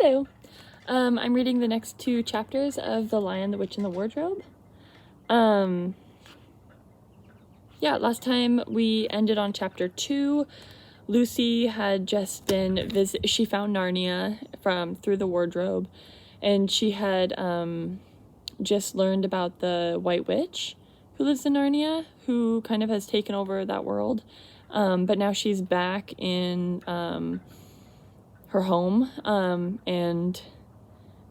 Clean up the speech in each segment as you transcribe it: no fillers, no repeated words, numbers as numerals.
Hello. I'm reading the next 2 chapters of The Lion, the Witch, and the Wardrobe. Last time we ended on chapter 2. Lucy had just been she found Narnia through the wardrobe, and she had just learned about the White Witch who lives in Narnia, who kind of has taken over that world. But now she's back in her home, and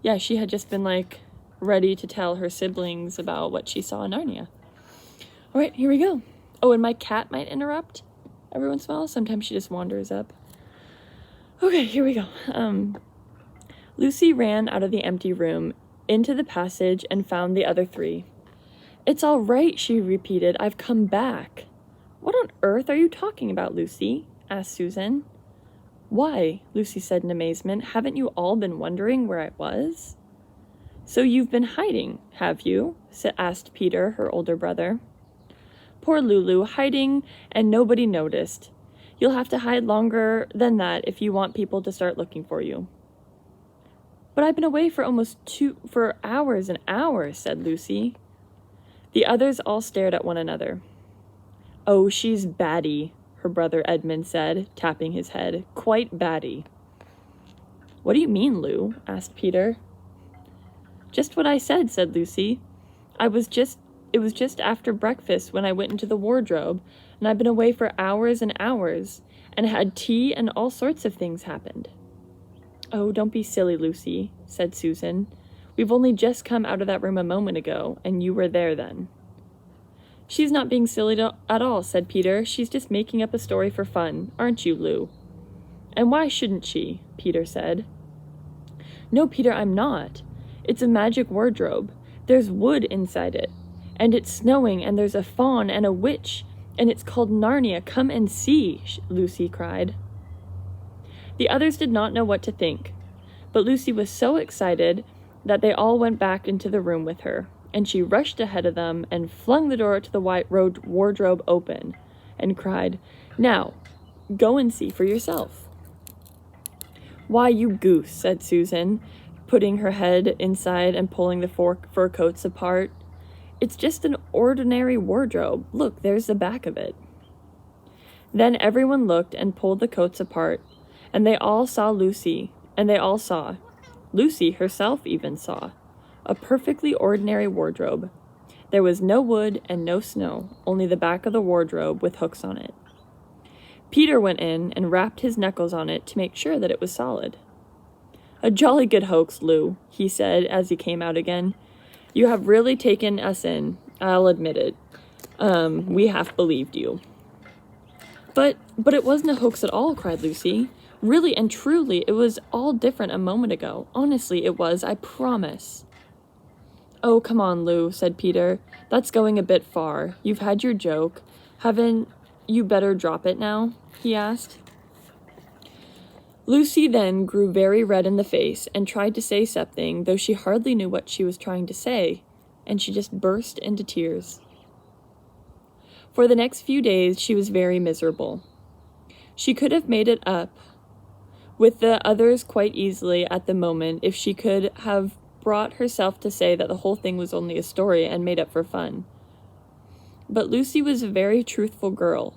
yeah, she had just been like ready to tell her siblings about what she saw in Narnia. All right, here we go. Oh, and my cat might interrupt every once in a while. Sometimes she just wanders up. Okay, here we go. Lucy ran out of the empty room into the passage and found the other 3. "It's all right," she repeated. "I've come back." "What on earth are you talking about, Lucy?" asked Susan. "Why," Lucy said in amazement, "haven't you all been wondering where I was?" "So you've been hiding, have you?" asked Peter, her older brother. "Poor Lulu, hiding and nobody noticed. You'll have to hide longer than that if you want people to start looking for you." "But I've been away for for hours and hours," said Lucy. The others all stared at one another. "Oh, she's batty," her brother Edmund said, tapping his head. "Quite batty." "What do you mean, Lou?" asked Peter. "Just what I said Lucy. It was just after breakfast when I went into the wardrobe, and I've been away for hours and hours, and had tea, and all sorts of things happened." "Oh, don't be silly, Lucy," said Susan. "We've only just come out of that room a moment ago, and you were there then." "She's not being silly at all," said Peter. "She's just making up a story for fun, aren't you, Lou?" "And why shouldn't she?" Peter said. "No, Peter, I'm not. It's a magic wardrobe. There's wood inside it. And it's snowing, and there's a faun and a witch, and it's called Narnia. Come and see," Lucy cried. The others did not know what to think, but Lucy was so excited that they all went back into the room with her, and she rushed ahead of them and flung the door to the white wardrobe open and cried, "Now, go and see for yourself." "Why, you goose," said Susan, putting her head inside and pulling the fur coats apart. "It's just an ordinary wardrobe. Look, there's the back of it." Then everyone looked and pulled the coats apart, and they all saw Lucy, and they all saw. Lucy herself even saw. A perfectly ordinary wardrobe. There was no wood and no snow, only the back of the wardrobe with hooks on it. Peter went in and rapped his knuckles on it to make sure that it was solid. "A jolly good hoax, Lou," he said as he came out again. "You have really taken us in, I'll admit it. We half believed you." But it wasn't a hoax at all," cried Lucy. "Really and truly, it was all different a moment ago. Honestly, it was, I promise." "Oh, come on, Lou," said Peter. "That's going a bit far. You've had your joke. Haven't you better drop it now?" he asked. Lucy then grew very red in the face and tried to say something, though she hardly knew what she was trying to say, and she just burst into tears. For the next few days, she was very miserable. She could have made it up with the others quite easily at the moment if she could have brought herself to say that the whole thing was only a story and made up for fun. But Lucy was a very truthful girl,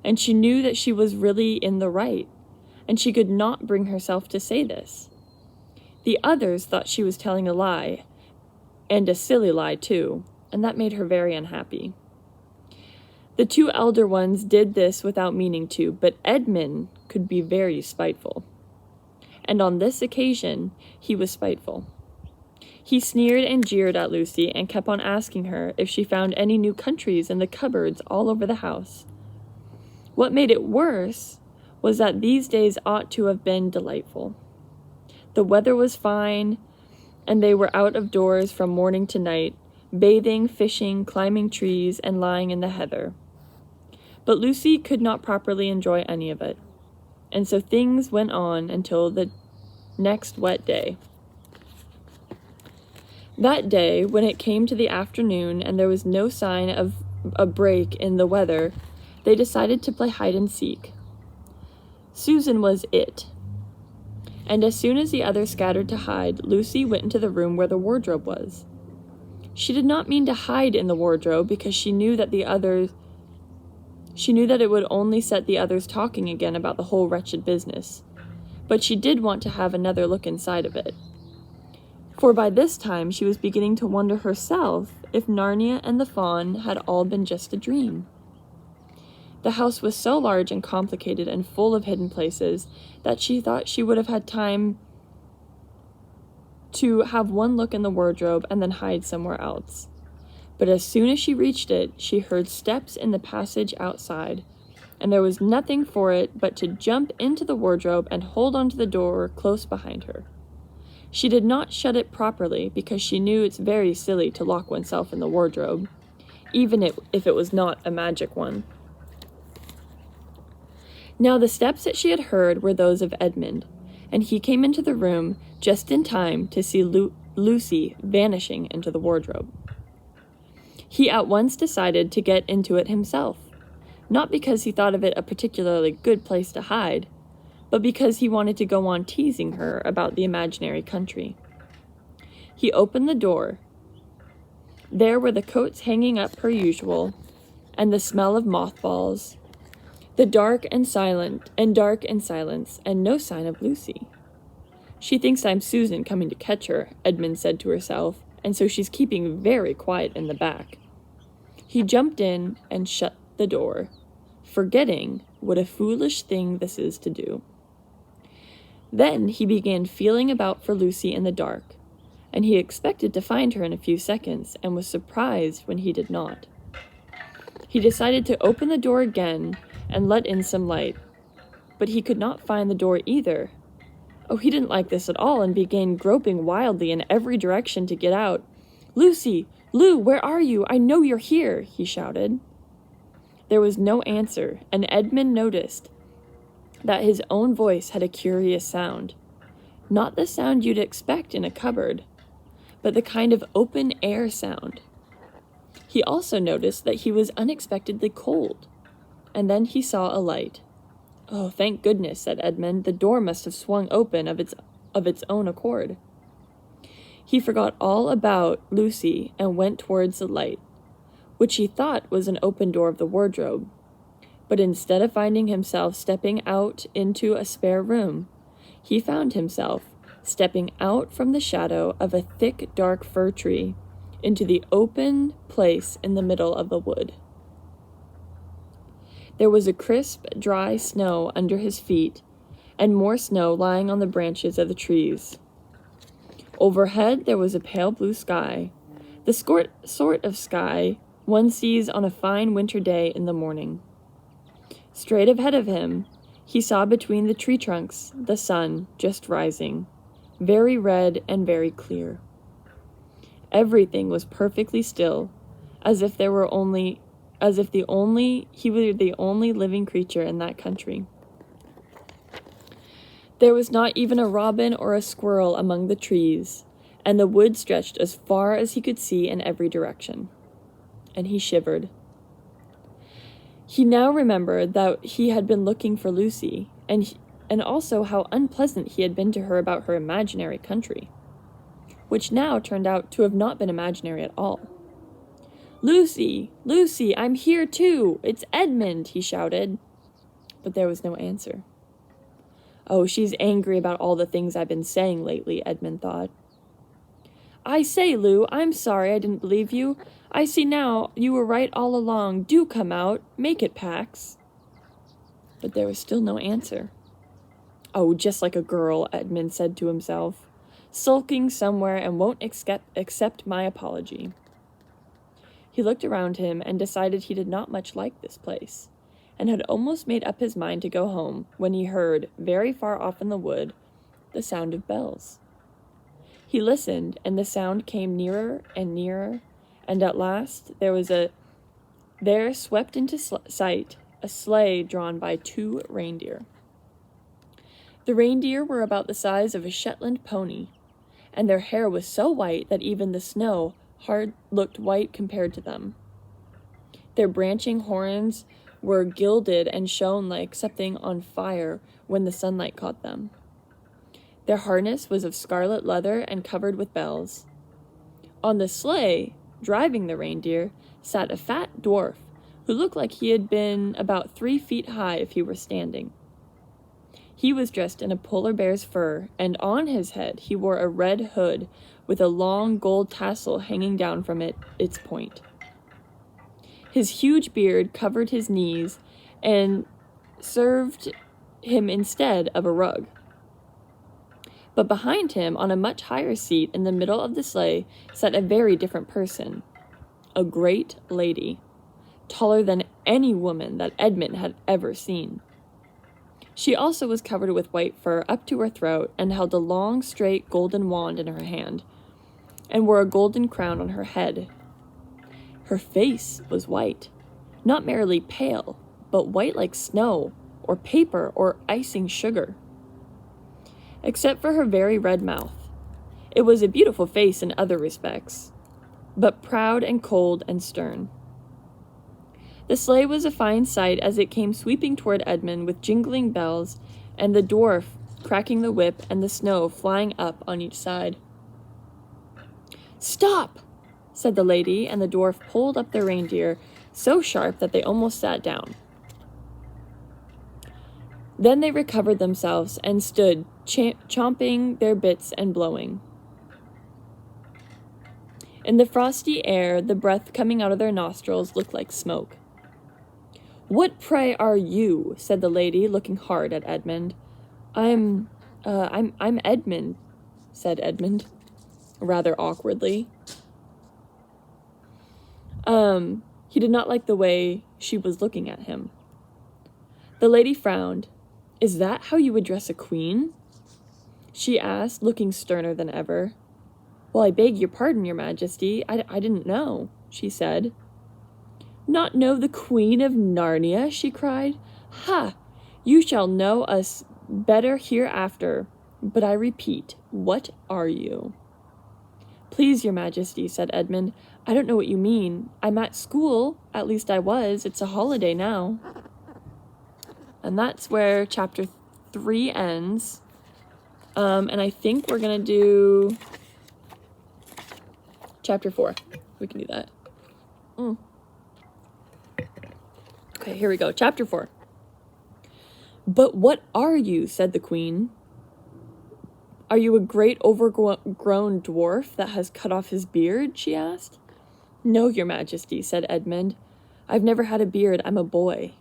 and she knew that she was really in the right, and she could not bring herself to say this. The others thought she was telling a lie, and a silly lie too, and that made her very unhappy. The 2 elder ones did this without meaning to, but Edmund could be very spiteful. And on this occasion, he was spiteful. He sneered and jeered at Lucy and kept on asking her if she found any new countries in the cupboards all over the house. What made it worse was that these days ought to have been delightful. The weather was fine, and they were out of doors from morning to night, bathing, fishing, climbing trees, and lying in the heather. But Lucy could not properly enjoy any of it, and so things went on until the next wet day. That day, when it came to the afternoon and there was no sign of a break in the weather, they decided to play hide and seek. Susan was it, and as soon as the others scattered to hide, Lucy went into the room where the wardrobe was. She did not mean to hide in the wardrobe because she knew that it would only set the others talking again about the whole wretched business. But she did want to have another look inside of it. For by this time she was beginning to wonder herself if Narnia and the Faun had all been just a dream. The house was so large and complicated and full of hidden places that she thought she would have had time to have one look in the wardrobe and then hide somewhere else. But as soon as she reached it, she heard steps in the passage outside, and there was nothing for it but to jump into the wardrobe and hold onto the door close behind her. She did not shut it properly because she knew it's very silly to lock oneself in the wardrobe, even if it was not a magic one. Now the steps that she had heard were those of Edmund, and he came into the room just in time to see Lucy vanishing into the wardrobe. He at once decided to get into it himself, not because he thought of it a particularly good place to hide, but because he wanted to go on teasing her about the imaginary country. He opened the door. There were the coats hanging up per usual, and the smell of mothballs, the dark and silence, and no sign of Lucy. She thinks I'm Susan coming to catch her, Edmund said to herself, and so she's keeping very quiet in the back. He jumped in and shut the door, forgetting what a foolish thing this is to do. Then he began feeling about for Lucy in the dark, and he expected to find her in a few seconds, and was surprised when he did not. He decided to open the door again and let in some light, but he could not find the door either. Oh, he didn't like this at all and began groping wildly in every direction to get out. "Lucy! Lou, where are you? I know you're here!" he shouted. There was no answer, and Edmund noticed that his own voice had a curious sound. Not the sound you'd expect in a cupboard, but the kind of open air sound. He also noticed that he was unexpectedly cold, and then he saw a light. "Oh, thank goodness," said Edmund. "The door must have swung open of its own accord." He forgot all about Lucy and went towards the light, which he thought was an open door of the wardrobe. But instead of finding himself stepping out into a spare room, he found himself stepping out from the shadow of a thick, dark fir tree into the open place in the middle of the wood. There was a crisp, dry snow under his feet, and more snow lying on the branches of the trees. Overhead there was a pale blue sky, the sort of sky one sees on a fine winter day in the morning. Straight ahead of him, he saw between the tree trunks the sun just rising, very red and very clear. Everything was perfectly still, as if he were the only living creature in that country. There was not even a robin or a squirrel among the trees, and the wood stretched as far as he could see in every direction. And he shivered. He now remembered that he had been looking for Lucy, and also how unpleasant he had been to her about her imaginary country, which now turned out to have not been imaginary at all. "Lucy! Lucy! I'm here too! It's Edmund!" he shouted. But there was no answer. "Oh, she's angry about all the things I've been saying lately," Edmund thought. "I say, Lou, I'm sorry I didn't believe you. I see now you were right all along. Do come out. Make it, Pax." But there was still no answer. "Oh, just like a girl," Edmund said to himself, "sulking somewhere and won't accept my apology." He looked around him and decided he did not much like this place, and had almost made up his mind to go home when he heard, very far off in the wood, the sound of bells. He listened, and the sound came nearer and nearer, and at last there swept into sight a sleigh drawn by 2 reindeer. The reindeer were about the size of a Shetland pony, and their hair was so white that even the snow looked white compared to them. Their branching horns were gilded and shone like something on fire when the sunlight caught them. Their harness was of scarlet leather and covered with bells. On the sleigh, driving the reindeer, sat a fat dwarf who looked like he had been about 3 feet high if he were standing. He was dressed in a polar bear's fur, and on his head he wore a red hood with a long gold tassel hanging down from its point. His huge beard covered his knees and served him instead of a rug. But behind him, on a much higher seat in the middle of the sleigh, sat a very different person, a great lady, taller than any woman that Edmund had ever seen. She also was covered with white fur up to her throat and held a long, straight golden wand in her hand, and wore a golden crown on her head. Her face was white, not merely pale, but white like snow, or paper, or icing sugar. Except for her very red mouth. It was a beautiful face in other respects, but proud and cold and stern. The sleigh was a fine sight as it came sweeping toward Edmund with jingling bells and the dwarf cracking the whip and the snow flying up on each side. "Stop!" said the lady, and the dwarf pulled up the reindeer so sharp that they almost sat down. Then they recovered themselves and stood chomping their bits and blowing. In the frosty air, the breath coming out of their nostrils looked like smoke. "What, pray, are you?" said the lady, looking hard at Edmund. I'm Edmund," said Edmund, rather awkwardly. He did not like the way she was looking at him. The lady frowned. "Is that how you address a queen?" she asked, looking sterner than ever. "Well, I beg your pardon, your majesty. I didn't know," she said. "Not know the Queen of Narnia?" she cried. "Ha! You shall know us better hereafter. But I repeat, what are you?" "Please, your majesty," said Edmund, "I don't know what you mean. I'm at school. At least I was. It's a holiday now." And that's where chapter 3 ends. And I think we're going to do chapter 4. We can do that. Okay, here we go. Chapter 4. "But what are you?" said the queen. "Are you a great overgrown dwarf that has cut off his beard?" she asked. "No, your majesty," said Edmund. "I've never had a beard. I'm a boy."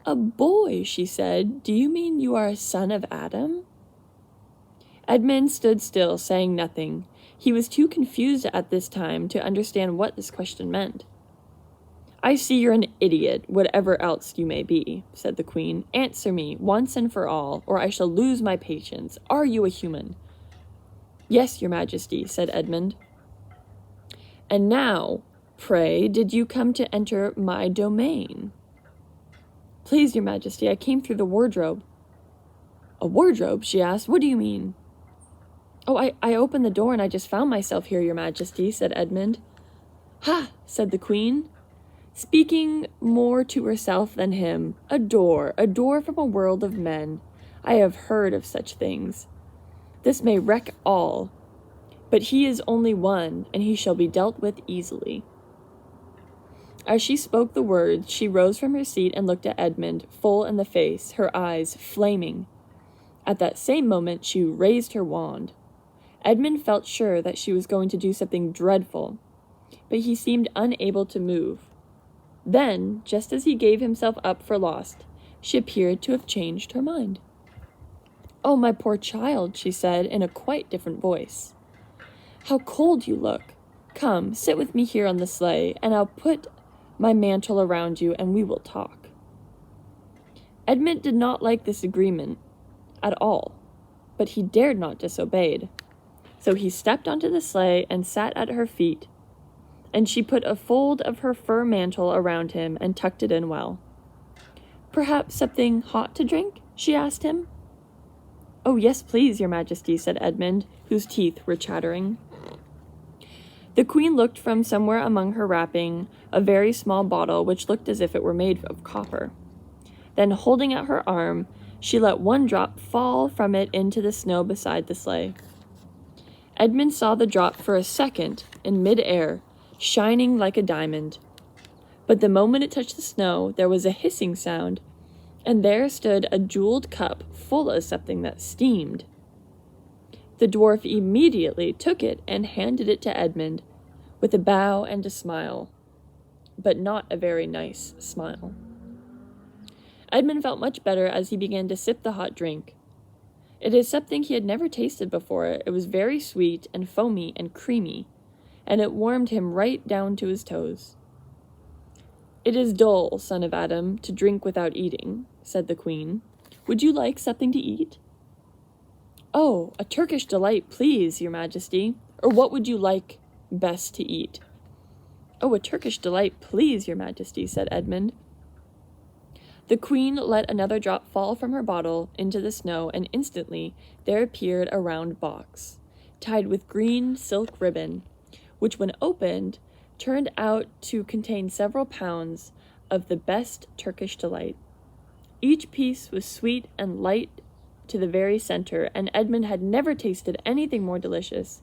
"A boy," she said. "Do you mean you are a son of Adam?" Edmund stood still, saying nothing. He was too confused at this time to understand what this question meant. "I see you're an idiot, whatever else you may be," said the queen. "Answer me, once and for all, or I shall lose my patience. Are you a human?" "Yes, your majesty," said Edmund. "And now, pray, did you come to enter my domain?" "Please, your majesty, I came through the wardrobe." "A wardrobe?" she asked. "What do you mean?" "Oh, I opened the door and I just found myself here, your majesty," said Edmund. "Ha!" said the queen, speaking more to herself than him. A door from a world of men. I have heard of such things. This may wreck all, but he is only one, and he shall be dealt with easily." As she spoke the words, she rose from her seat and looked at Edmund full in the face, her eyes flaming. At that same moment, she raised her wand. Edmund felt sure that she was going to do something dreadful, but he seemed unable to move. Then, just as he gave himself up for lost, she appeared to have changed her mind. "Oh, my poor child," she said in a quite different voice. "How cold you look. Come, sit with me here on the sleigh, and I'll put my mantle around you, and we will talk." Edmund did not like this agreement at all, but he dared not disobey. So he stepped onto the sleigh and sat at her feet, and she put a fold of her fur mantle around him and tucked it in well. "Perhaps something hot to drink?" she asked him. "Oh, yes, please, your majesty," said Edmund, whose teeth were chattering. The queen looked from somewhere among her wrapping a very small bottle which looked as if it were made of copper. Then, holding out her arm, She let one drop fall from it into the snow beside the sleigh. Edmund saw the drop for a second in mid-air, shining like a diamond. But the moment it touched the snow, there was a hissing sound, and there stood a jeweled cup full of something that steamed. The dwarf immediately took it and handed it to Edmund, with a bow and a smile, but not a very nice smile. Edmund felt much better as he began to sip the hot drink. It is something he had never tasted before. It was very sweet and foamy and creamy, and it warmed him right down to his toes. "It is dull, son of Adam, to drink without eating," said the queen. "Would you like something to eat?" "Oh, a Turkish delight, please, your majesty. Or what would you like best to eat?" "Oh, a Turkish delight, please, your majesty," said Edmund. The queen let another drop fall from her bottle into the snow, and instantly there appeared a round box, tied with green silk ribbon, which, when opened, turned out to contain several pounds of the best Turkish delight. Each piece was sweet and light to the very center, and Edmund had never tasted anything more delicious.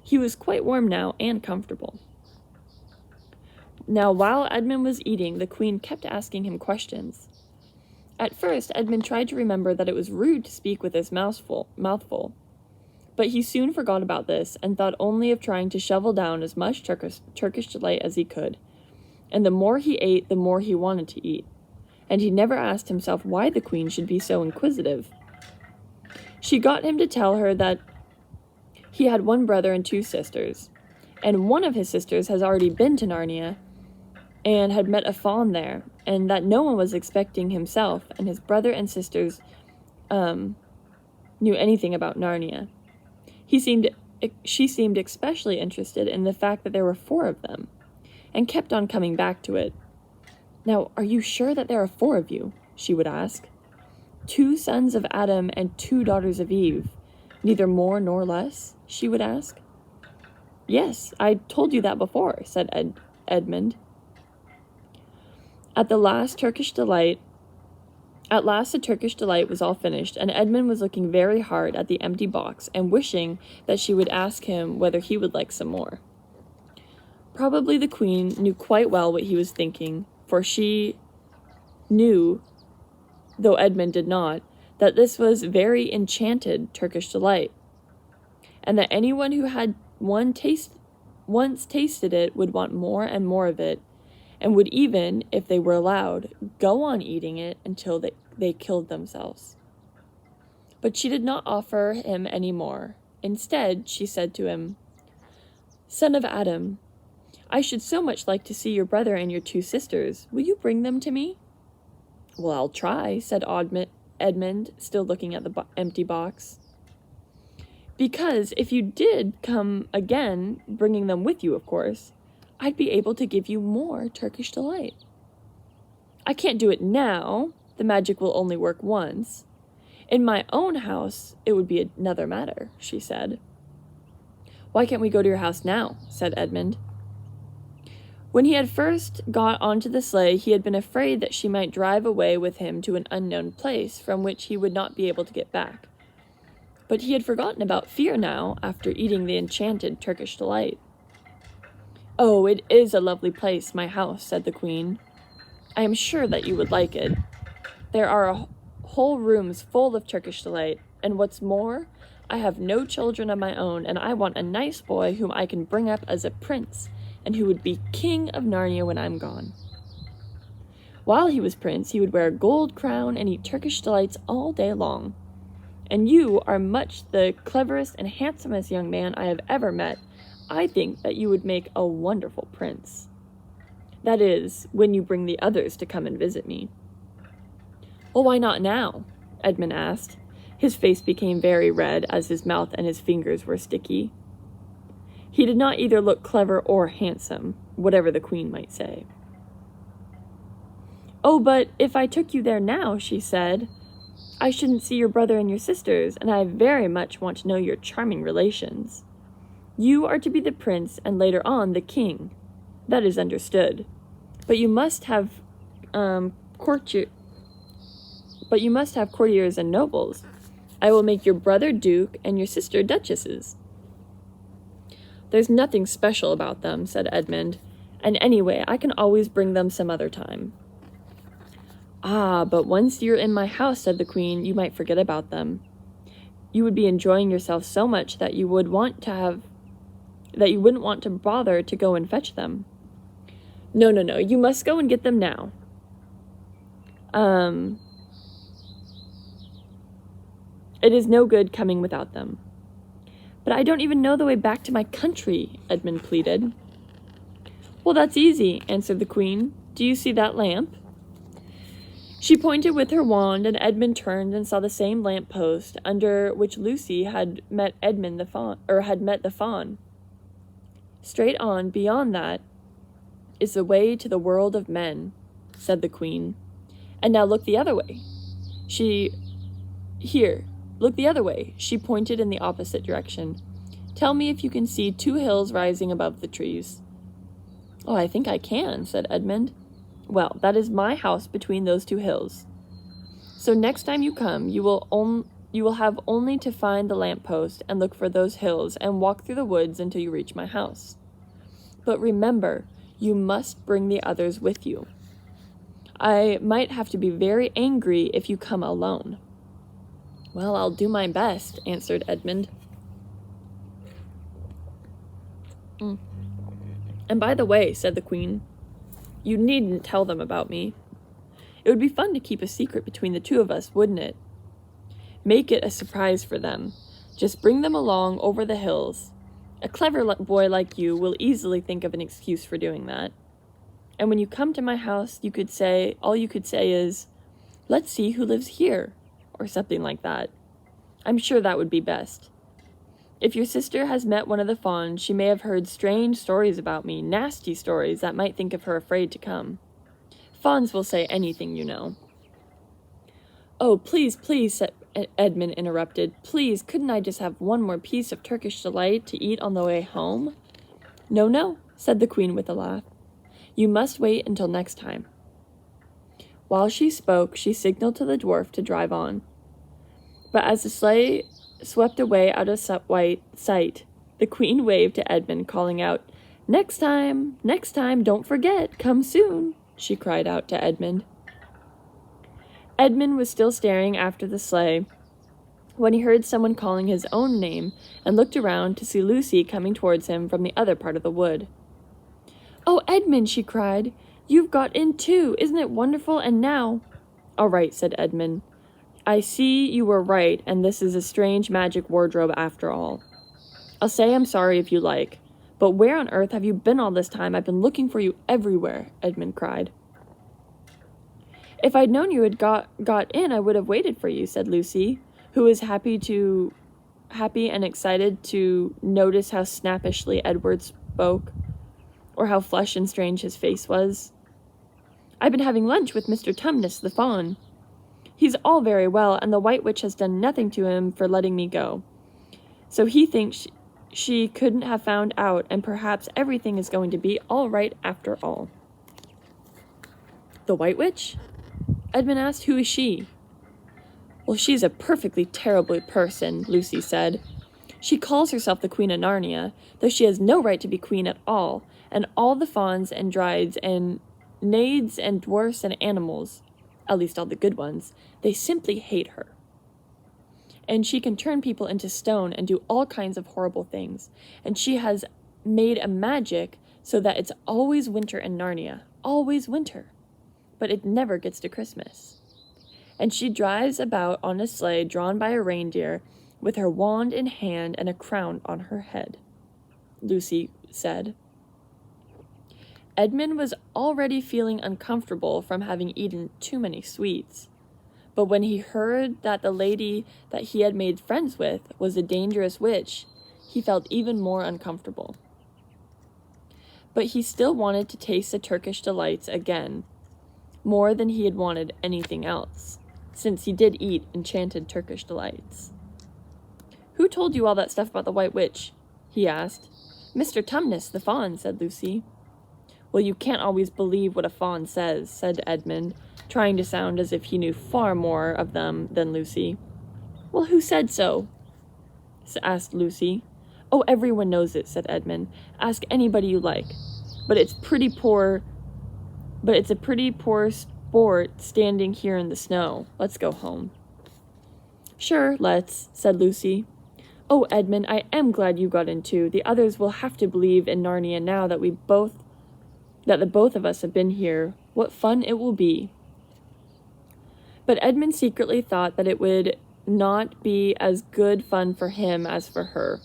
He was quite warm now and comfortable. Now, while Edmund was eating, the queen kept asking him questions. At first, Edmund tried to remember that it was rude to speak with his mouthful, but he soon forgot about this and thought only of trying to shovel down as much Turkish delight as he could. And the more he ate, the more he wanted to eat. And he never asked himself why the queen should be so inquisitive. She got him to tell her that he had one brother and two sisters, and one of his sisters has already been to Narnia and had met a faun there, and that no one was expecting himself and his brother and sisters knew anything about Narnia. She seemed especially interested in the fact that there were 4 of them, and kept on coming back to it. "Now, are you sure that there are 4 of you?" she would ask. "2 sons of Adam and 2 daughters of Eve, neither more nor less?" she would ask. "Yes, I told you that before," said Edmund. At last, the Turkish delight was all finished, and Edmund was looking very hard at the empty box and wishing that she would ask him whether he would like some more. Probably the queen knew quite well what he was thinking, for she knew, though Edmund did not, that this was very enchanted Turkish delight, and that anyone who had once tasted it would want more and more of it, and would even, if they were allowed, go on eating it until they killed themselves. But she did not offer him any more. Instead, she said to him, "Son of Adam, I should so much like to see your brother and your 2 sisters. Will you bring them to me?" "Well, I'll try," said Edmund, still looking at the empty box. "Because if you did come again, bringing them with you, of course, I'd be able to give you more Turkish delight." "I can't do it now. The magic will only work once. In my own house, it would be another matter," she said. "Why can't we go to your house now?" said Edmund. When he had first got onto the sleigh, he had been afraid that she might drive away with him to an unknown place from which he would not be able to get back. But he had forgotten about fear now, after eating the enchanted Turkish delight. "Oh, it is a lovely place, my house," said the queen. "I am sure that you would like it. There are whole rooms full of Turkish delight, and what's more, I have no children of my own, and I want a nice boy whom I can bring up as a prince, and who would be king of Narnia when I'm gone. While he was prince, he would wear a gold crown and eat Turkish delights all day long. And you are much the cleverest and handsomest young man I have ever met. I think that you would make a wonderful prince. That is, when you bring the others to come and visit me." "Well, why not now?" Edmund asked. His face became very red as his mouth and his fingers were sticky. He did not either look clever or handsome, whatever the queen might say. "Oh, but if I took you there now," she said, "I shouldn't see your brother and your sisters, and I very much want to know your charming relations. You are to be the prince, and later on the king. That is understood. But you must have but you must have courtiers and nobles. I will make your brother duke and your sister duchesses." "There's nothing special about them," said Edmund, "and anyway, I can always bring them some other time." "Ah, but once you're in my house," said the queen, "you might forget about them. You would be enjoying yourself so much that you wouldn't want to bother to go and fetch them." No, you must go and get them now." It is no good coming without them." "But I don't even know the way back to my country," Edmund pleaded. "Well, that's easy," answered the queen. "Do you see that lamp?" She pointed with her wand, and Edmund turned and saw the same lamp post under which Lucy had met the fawn. "Straight on, beyond that, is the way to the world of men," said the queen. "And now look the other way." Look the other way." She pointed in the opposite direction. "Tell me if you can see 2 hills rising above the trees." "Oh, I think I can," said Edmund. "Well, that is my house between those 2 hills. So next time you come, you will have only to find the lamp post and look for those hills and walk through the woods until you reach my house. But remember, you must bring the others with you. I might have to be very angry if you come alone." "Well, I'll do my best," answered Edmund. "And by the way," said the queen, "you needn't tell them about me. It would be fun to keep a secret between the 2 of us, wouldn't it? Make it a surprise for them. Just bring them along over the hills. A clever boy like you will easily think of an excuse for doing that. And when you come to my house, all you could say is, 'Let's see who lives here,' or something like that. I'm sure that would be best. If your sister has met one of the fawns, she may have heard strange stories about me, nasty stories that might think of her afraid to come. Fawns will say anything, you know." "Oh, please," said Edmund interrupted. "Please, couldn't I just have one more piece of Turkish delight to eat on the way home?" No, said the queen with a laugh. "You must wait until next time." While she spoke, she signaled to the dwarf to drive on. But as the sleigh swept away out of sight, the queen waved to Edmund, calling out, next time, don't forget, come soon," she cried out to Edmund. Edmund was still staring after the sleigh when he heard someone calling his own name and looked around to see Lucy coming towards him from the other part of the wood. "Oh, Edmund," she cried, "you've got in too! Isn't it wonderful? And now—" "All right," said Edmund. "I see you were right, and this is a strange magic wardrobe after all. I'll say I'm sorry if you like. But where on earth have you been all this time? I've been looking for you everywhere," Edmund cried. "If I'd known you had got in, I would have waited for you," said Lucy, who was happy and excited to notice how snappishly Edward spoke, or how flushed and strange his face was. "I've been having lunch with Mr. Tumnus the fawn. He's all very well, and the White Witch has done nothing to him for letting me go. So he thinks she couldn't have found out, and perhaps everything is going to be all right after all." "The White Witch?" Edmund asked. "Who is she?" "Well, she's a perfectly terrible person," Lucy said. "She calls herself the Queen of Narnia, though she has no right to be queen at all, and all the fawns and dryads and naiads and dwarfs and animals, at least all the good ones, they simply hate her. And she can turn people into stone and do all kinds of horrible things. And she has made a magic so that it's always winter in Narnia. Always winter. But it never gets to Christmas. And she drives about on a sleigh drawn by a reindeer with her wand in hand and a crown on her head," Lucy said. Edmund was already feeling uncomfortable from having eaten too many sweets. But when he heard that the lady that he had made friends with was a dangerous witch, he felt even more uncomfortable. But he still wanted to taste the Turkish delights again, more than he had wanted anything else, since he did eat enchanted Turkish delights. "Who told you all that stuff about the White Witch?" he asked. "Mr. Tumnus the fawn," said Lucy. Well, you can't always believe what a fawn says, said Edmund, trying to sound as if he knew far more of them than Lucy. Well, who said so? Asked Lucy. Oh, everyone knows it, said Edmund. Ask anybody you like. But it's a pretty poor sport standing here in the snow. Let's go home. Sure, let's, said Lucy. Oh, Edmund, I am glad you got in too. The others will have to believe in Narnia now that the both of us have been here. What fun it will be. But Edmund secretly thought that it would not be as good fun for him as for her.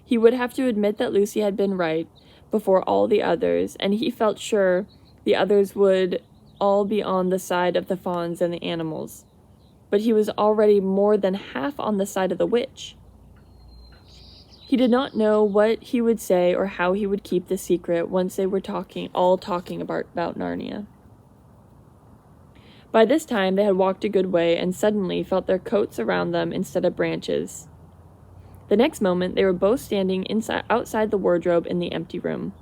He would have to admit that Lucy had been right before all the others, and he felt sure the others would all be on the side of the fawns and the animals. But he was already more than half on the side of the witch. He did not know what he would say or how he would keep the secret once they were all talking about Narnia. By this time they had walked a good way and suddenly felt their coats around them instead of branches. The next moment they were both standing outside the wardrobe in the empty room.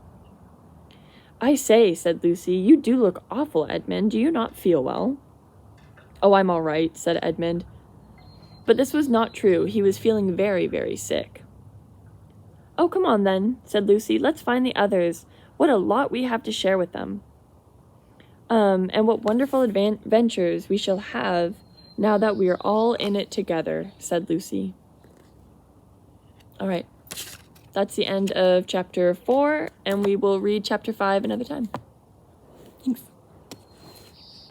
I say, said Lucy, you do look awful, Edmund. Do you not feel well? Oh, I'm all right, said Edmund. But this was not true. He was feeling very, very sick. Oh, come on then, said Lucy. Let's find the others. What a lot we have to share with them. And what wonderful adventures we shall have now that we are all in it together, said Lucy. All right, that's the end of chapter 4, and we will read chapter 5 another time. Thanks.